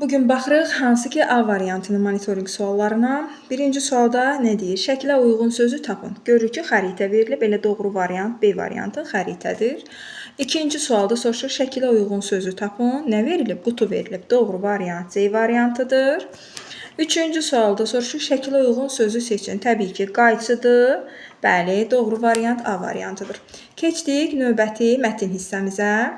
Bugün baxırıq hansı ki A variantının monitorinq suallarına. Birinci sualda nə deyir? Şəklə uyğun sözü tapın. Görürük ki, xəritə verilib. Elə doğru variant B variantı xəritədir. İkinci sualda soruşur, şəklə uyğun sözü tapın. Nə verilib? Qutu verilib. Doğru variant C variantıdır. Üçüncü sualda soruşur, şəklə uyğun sözü seçin. Təbii ki, qayçıdır. Bəli, doğru variant A variantıdır. Keçdik növbəti mətn hissəmizə.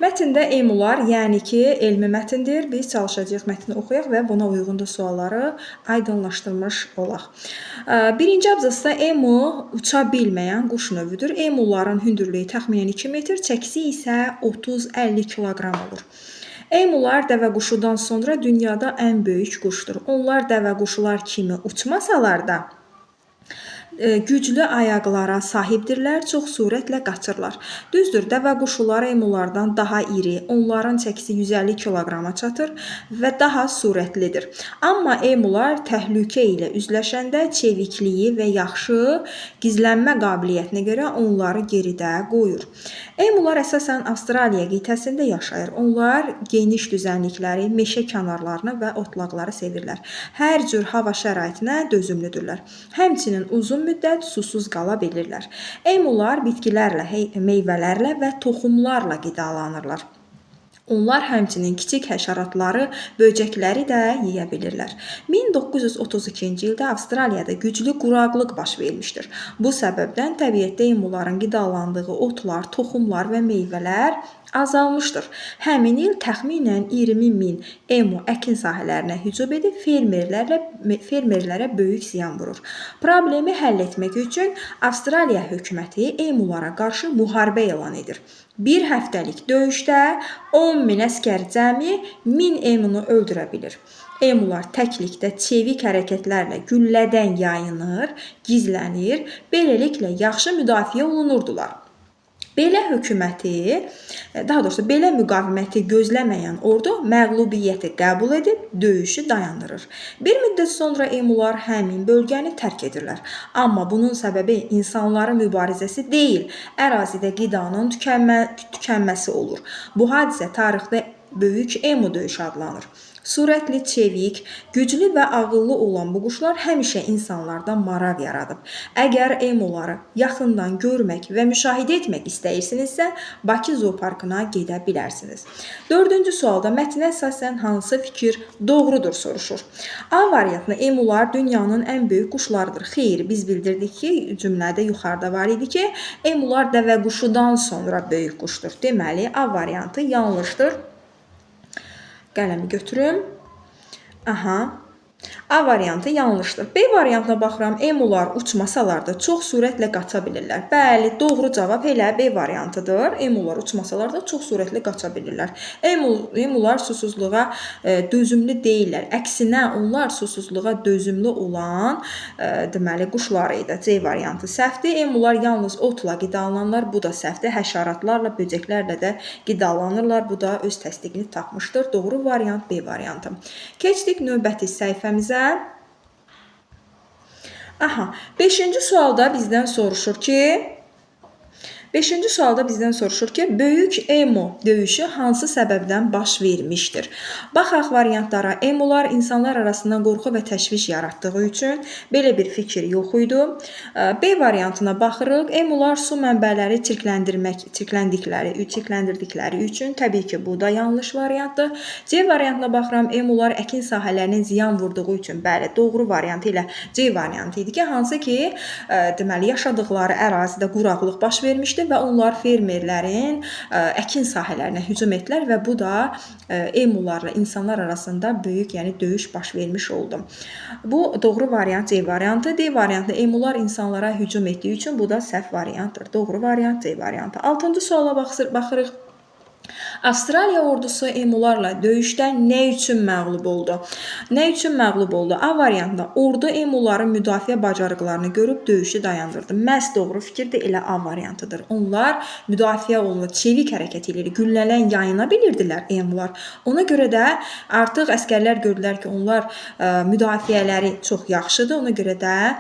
Mətndə emular, yəni ki, elmi mətndir. Biz çalışacağıq mətni oxuyaq və buna uyğun da sualları aydınlaşdırmış olaq. Birinci abzasda emu uça bilməyən quş növüdür. Emuların hündürlüyü təxminən 2 metr, çəkisi isə 30-50 kiloqram olur. Emular dəvəquşudan sonra dünyada ən böyük quşdur. Onlar dəvəquşular kimi uçmasalar da, güclü ayaqlara sahibdirlər, çox sürətlə qaçırlar. Düzdür, dəvəquşular emulardan daha iri, onların çəkisi 150 kiloqrama çatır və daha sürətlidir. Amma emular təhlükə ilə üzləşəndə çevikliyi və yaxşı gizlənmə qabiliyyətinə görə onları geridə qoyur. Emular əsasən Avstraliya qitəsində yaşayır. Onlar geniş düzənlikləri, meşə kənarlarını və otlaqları sevirlər. Hər cür hava şəraitinə dözümlüdürlər. Həmçinin uzun müddət susuz qala bilirlər. Emular bitkilərlə, meyvələrlə və toxumlarla qidalanırlar. Onlar həmçinin kiçik həşəratları, böcəkləri də yeyə bilirlər. 1932-ci ildə Avstraliyada güclü quraqlıq baş vermişdir. Bu səbəbdən təbiətdə emuların qidalandığı otlar, toxumlar və meyvələr azalmışdır. Həmin il təxminən 20 min emu əkin sahələrinə hücum edib fermerlərə böyük ziyan vurur. Problemi həll etmək üçün Avstraliya hökuməti emulara qarşı müharibə elan edir. Bir həftəlik döyüşdə 10 min əskər cəmi 1000 emunu öldürə bilir. Emular təklikdə çevik hərəkətlərlə güllədən yayınır, gizlənir, beləliklə yaxşı müdafiə olunurdular. Belə müqaviməti gözləməyən ordu məğlubiyyəti qəbul edib döyüşü dayandırır. Bir müddət sonra emular həmin bölgəni tərk edirlər. Amma bunun səbəbi insanların mübarizəsi deyil, ərazidə qidanın tükənməsi olur. Bu hadisə tarixdə böyük emu döyüşü adlanır. Sürətli, çevik, güclü və ağıllı olan bu quşlar həmişə insanlardan maraq yaradıb. Əgər emuları yaxından görmək və müşahidə etmək istəyirsinizsə, Bakı Zooparkına gedə bilərsiniz. Dördüncü sualda mətnə əsasən hansı fikir doğrudur soruşur. A variantında emular dünyanın ən böyük quşlarıdır. Xeyr, biz bildirdik ki, cümlədə yuxarıda var idi ki, emular dəvəquşudan sonra böyük quşdur. Deməli, A variantı yanlışdır. Qələmi götürüm. A variantı yanlışdır. B variantına baxıram, emular uçmasalar da çox sürətlə qaça bilirlər. Bəli, doğru cavab elə B variantıdır. Emular uçmasalar da çox sürətlə qaça bilirlər. Emular susuzluğa dözümlü deyillər. Əksinə, onlar susuzluğa dözümlü olan deməli quşlar idi. C variantı səhvdir. Emular yalnız otla qidalanırlar. Bu da səhvdir. Həşəratlarla, böcəklərlə də qidalanırlar. Bu da öz təsdiqini tapmışdır. Doğru variant B variantı. Keçdik növbəti səhifəmizə. 5-ci sualda bizdən soruşur ki, böyük emu döyüşü hansı səbəbdən baş vermişdir? Baxaq variantlara. Emular insanlar arasında qorxu və təşviş yaratdığı üçün belə bir fikir yox idi. B variantına baxırıq. Emular su mənbələri çirkləndirdikləri üçün, təbii ki, bu da yanlış variantdır. C variantına baxıram. Emular əkin sahələrinin ziyan vurduğu üçün, bəli, doğru variantı ilə C variantı idi ki, hansı ki, deməli, yaşadıqları ərazidə quraqlıq baş vermişdir və onlar fermerlərin əkin sahələrinə hücum etdilər və bu da emularla insanlar arasında böyük, yəni döyüş baş vermiş oldu. Bu doğru variant C variantı. D variantı emular insanlara hücum etdiyi üçün bu da səhv variantdır. Doğru variant C variantı. 6-cı suala baxırıq. Avstraliya ordusu emularla döyüşdə nə üçün məğlub oldu? A variantında ordu emuların müdafiə bacarıqlarını görüb döyüşü dayandırdı. Məhz doğru fikirdir, elə A variantıdır. Onlar müdafiə olunur, çevik hərəkət edir, güllələn yayına bilirdilər emular. Ona görə də artıq əskərlər gördülər ki, onlar müdafiələri çox yaxşıdır, ona görə də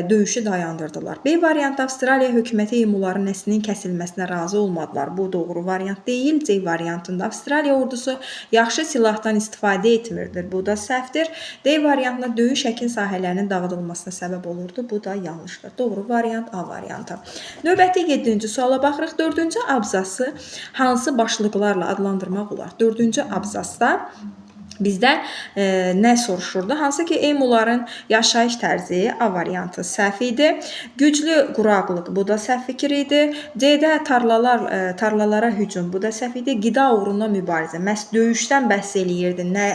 döyüşü dayandırdılar. B variantı Avstraliya hökuməti emuların nəslinin kəsilməsinə razı olmadılar. Bu doğru variant deyil, C variantı variantında. Avstraliya ordusu yaxşı silahdan istifadə etmirdir. Bu da səhvdir. D variantında döyüş əkin sahələrinin dağıdılmasına səbəb olurdu. Bu da yanlışdır. Doğru variant A variantı. Növbəti 7-ci suala baxırıq. 4-cü abzası hansı başlıqlarla adlandırmaq olar? 4-cü abzasda bizdən nə soruşurdu? Hansı ki, emuların yaşayış tərzi A variantı səhv idi. Güclü quraqlıq, bu da səhv fikir idi. C-də tarlalara hücum, bu da səhv idi. Qida uğrunda mübarizə, məhz döyüşdən bəhs eləyirdi. Nə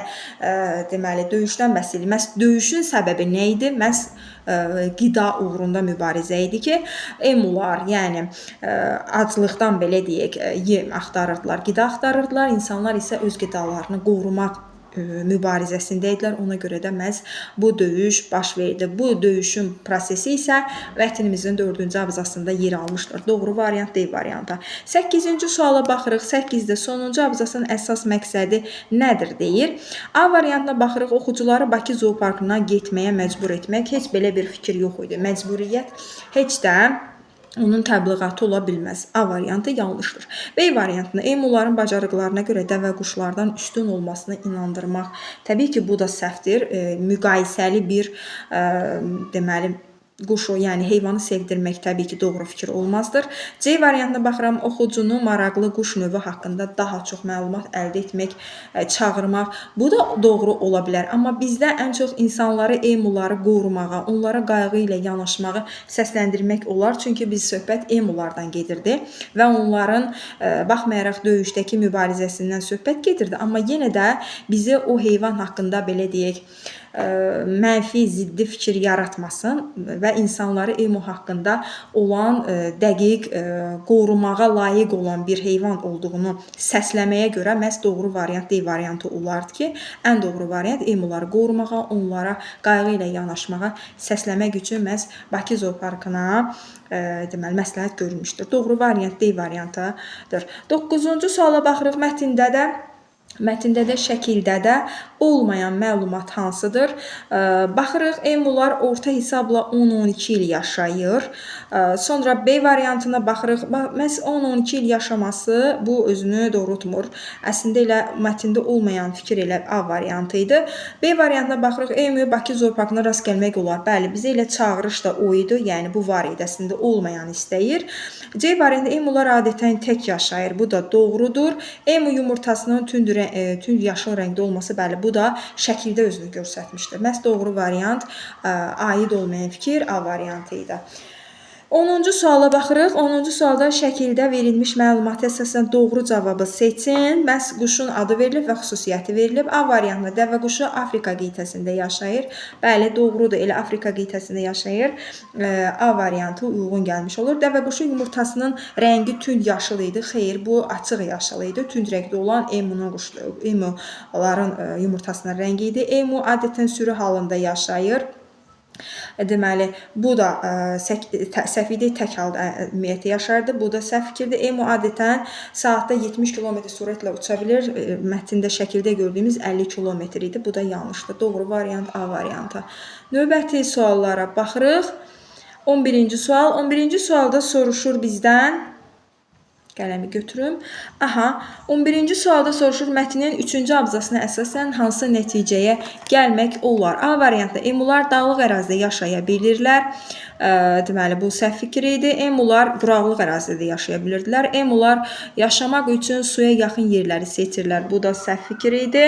deməli, döyüşdən bəhs eləyir. Məhz döyüşün səbəbi nə idi? Məhz qida uğrunda mübarizə idi ki, emular, yəni aclıqdan belə deyək, yem axtarırdılar, qida axtarırdılar. İnsanlar isə öz qidalarını qorumaq mübarizəsində idilər. Ona görə də məhz bu döyüş baş verdi. Bu döyüşün prosesi isə vətənimizin 4-cü abzasında yer almışdır. Doğru variant D variantı. 8-ci suala baxırıq. 8-də sonuncu abzasın əsas məqsədi nədir deyir. A variantına baxırıq. Oxucuları Bakı zooparkına getməyə məcbur etmək. Heç belə bir fikir yox idi. Məcburiyyət heç də onun təbliğatı ola bilməz. A variantı yanlışdır. B variantında emuların bacarıqlarına görə dəvə quşlardan üstün olmasını inandırmaq. Təbii ki, bu da səhvdir. Müqayisəli bir deməli quş o, yəni heyvanı sevdirmək təbii ki, doğru fikir olmazdır. C variantına baxıram, oxucunu maraqlı quş növü haqqında daha çox məlumat əldə etmək, çağırmaq. Bu da doğru ola bilər. Amma bizdə ən çox insanları, emuları qorumağa, onlara qayğı ilə yanaşmağı səsləndirmək olar. Çünki biz söhbət emulardan gedirdi və onların baxmayaraq döyüşdəki mübarizəsindən söhbət gedirdi. Amma yenə də bizi o heyvan haqqında belə deyək, mənfi, ziddi fikir yaratmasın və insanları emu haqqında olan dəqiq, qorumağa layiq olan bir heyvan olduğunu səsləməyə görə məhz doğru variant D variantı olardı ki, ən doğru variant emuları qorumağa, onlara qayğı ilə yanaşmağa səsləmək üçün məhz Bakı zooparkına deməli məsləhət görülmüşdür. Doğru variant D variantıdır. 9-cu suala baxırıq. Mətndə də, şəkildə də olmayan məlumat hansıdır? Baxırıq, emular orta hesabla 10-12 il yaşayır. Sonra B variantına baxırıq. Məhz 10-12 il yaşaması bu özünü doğrultmur. Əslində elə mətndə olmayan fikir elə A variantı idi. B variantına baxırıq, emu Bakı zooparkına rast gəlmək olar. Bəli, bizə elə çağırış da o idi. Yəni bu var idi, əslində olmayan istəyir. C variantında emular adətən tək yaşayır. Bu da doğrudur. Emu yumurtasının tünd yaşıl rəngdə olması, bəli, bu da şəkildə özünü göstərmişdir. Məhz doğru variant aid olmayan fikir A variantı idi. 10-cu suala baxırıq. 10-cu sualda şəkildə verilmiş məlumata əsasən doğru cavabı seçin. Məhz quşun adı verilib və xüsusiyyəti verilib. A variantında dəvə quşu Afrika qitəsində yaşayır. Bəli, doğrudur. Elə Afrika qitəsində yaşayır. A variantı uyğun gəlmiş olur. Dəvə quşu yumurtasının rəngi tünd yaşıl idi. Xeyr, bu açıq yaşıl idi. Tünd rəngdə olan emuların yumurtasının rəngi idi. Emu adətən sürü halında yaşayır. Deməli, bu da səhv idi, tək halda ümumiyyətlə yaşardı. Bu da səhv fikirdir. Emu adətən saatda 70 km sürətlə uça bilir. Mətndə şəkildə gördüyümüz 50 km idi. Bu da yanlışdır. Doğru variant A variantı. Növbəti suallara baxırıq. 11-ci sual. 11-ci sualda soruşur bizdən. Qələmi götürüm. 11-ci sualda soruşur, mətnin 3-cü abzasına əsasən hansı nəticəyə gəlmək olar? A variantda emular dağlıq ərazidə yaşaya bilirlər. Deməli, bu səhv fikir idi. Emular quraqlıq ərazidə yaşaya bilirdilər. Emular yaşamaq üçün suya yaxın yerləri seçirlər. Bu da səhv fikir idi.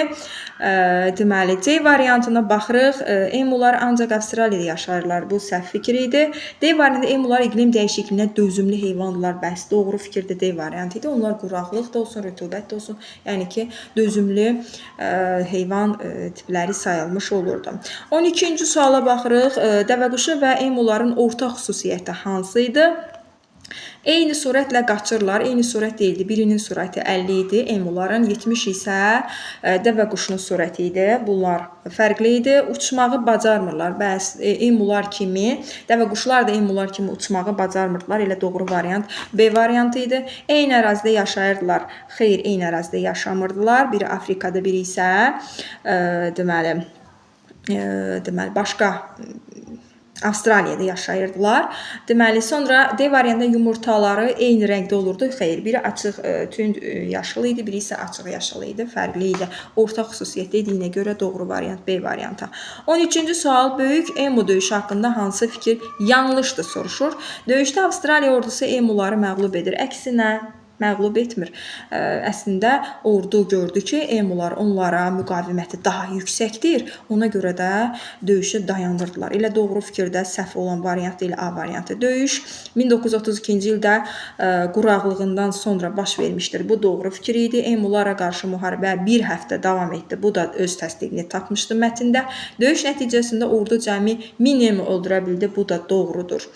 Deməli, C variantına baxırıq. Emular ancaq Avstraliyada yaşayırlar. Bu səhv fikir idi. D variantında emular iqlim dəyişikliyinə dözümlü heyvandılar. Bəs doğru fikirdir D variantı idi. Onlar quraqlıq da olsun, rütubət də olsun. Yəni ki, dözümlü heyvan tipləri sayılmış olurdu. 12-ci suala baxırıq. Dəvəquşu və emuların orta xüsusiyyəti hansı idi? Eyni sürətlə qaçırlar. Eyni sürət deyildi. Birinin sürəti 50 idi. Emuların 70 isə dəvə quşunun sürəti idi. Bunlar fərqli idi. Uçmağı bacarmırlar. Bəs emular kimi, dəvə quşlar da emular kimi uçmağı bacarmırdılar. Elə doğru variant B variantı idi. Eyni ərazidə yaşayırdılar. Xeyr, eyni ərazidə yaşamırdılar. Biri Afrikada, biri isə deməli başqa Avstraliyada yaşayırdılar. Deməli, sonra D variantında yumurtaları eyni rəngdə olurdu. Xeyr, biri açıq tünd yaşıl idi, biri isə açıq yaşıl idi, fərqli idi. Ortaq xüsusiyyət dediyinə görə doğru variant B variantı. 13-cü sual, böyük emu döyüşü haqqında hansı fikir yanlışdır soruşur. Döyüşdə Avstraliya ordusu emuları məğlub edir. Əksinə məğlub etmir. Əslində ordu gördü ki, emular onlara müqaviməti daha yüksəkdir. Ona görə də döyüşü dayandırdılar. Elə doğru fikirdə səhv olan variant ilə A variantı. Döyüş 1932-ci ildə quraqlığından sonra baş vermişdir. Bu doğru fikir idi. Emulara qarşı müharibə bir həftə davam etdi. Bu da öz təsdiqini tapmışdı mətndə. Döyüş nəticəsində ordu cəmi 1000 emu öldürə bildi. Bu da doğrudur.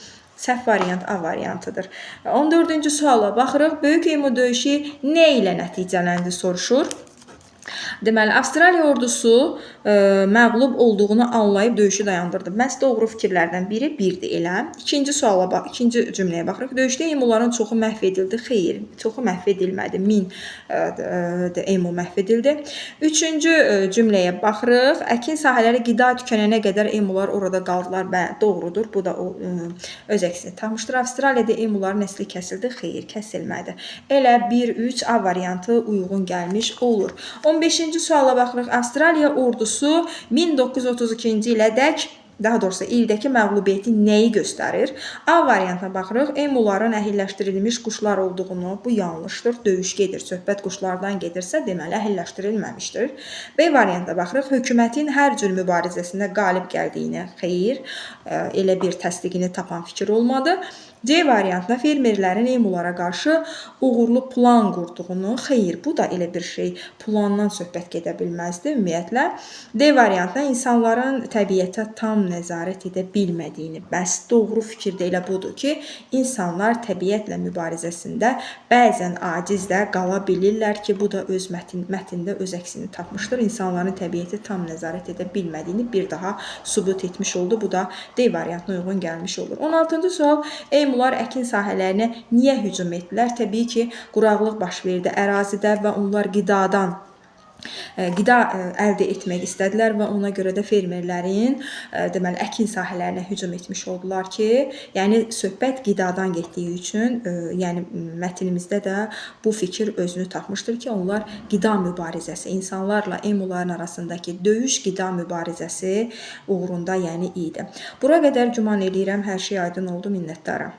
Səhv variant A variantıdır. 14-cü suala baxırıq. Böyük emu döyüşü nə ilə nəticələndi soruşur. Deməli, Avstraliya ordusu məğlub olduğunu anlayıb döyüşü dayandırdı. Məhz doğru fikirlərdən biri birdir elə. İkinci suala bax, ikinci cümləyə baxırıq. Döyüşdə emuların çoxu məhv edildi. Xeyr, çoxu məhv edilmədi. 1000 emu məhv edildi. Üçüncü cümləyə baxırıq. Əkin sahələri qida tükənənə qədər emular orada qaldılar. Bəli, doğrudur. Bu da öz əksini tapmışdır. Avstraliyada emuların nəsli kəsildi. Xeyr, kəsilmədi. Elə 1-3 A variantı uyğun gəlmiş olur. 15-ci suala baxırıq. Avstraliya ordusu 1932-ci ilədək, daha doğrusu ildəki məğlubiyyəti nəyi göstərir? A variantına baxırıq. Emuların əhilləşdirilmiş quşlar olduğunu, bu yanlışdır. Döyüş gedir, söhbət quşlardan gedirsə, deməli əhilləşdirilməmişdir. B variantına baxırıq. Hökumətin hər cür mübarizəsində qalib gəldiyini, xeyr, elə bir təsdiqini tapan fikir olmadı. C variantına fermerlərin emulara qarşı uğurlu plan qurduğunu, xeyr, bu da elə bir şey, plandan söhbət gedə bilməzdi ümumiyyətlə. D variantına insanların təbiətə tam nəzarət edə bilmədiyini, bəs doğru fikir də elə budur ki, insanlar təbiətlə mübarizəsində bəzən aciz də qala bilirlər ki, bu da öz mətndə öz əksini tapmışdır. İnsanların təbiəti tam nəzarət edə bilmədiyini bir daha sübut etmiş oldu. Bu da D variantına uyğun gəlmiş olur. 16-cı sual, emular əkin sahələrinə niyə hücum etdilər? Təbii ki, quraqlıq baş verdi ərazidə və onlar qida əldə etmək istədilər və ona görə də fermerlərin deməli əkin sahələrinə hücum etmiş oldular ki, yəni söhbət qidadan getdiyi üçün, yəni mətnimizdə də bu fikir özünü tapmışdır ki, onlar qida mübarizəsi, insanlarla emuların arasındakı döyüş qida mübarizəsi uğrunda yəni idi. Bura qədər güman eləyirəm hər şey aydın oldu, minnətdaram.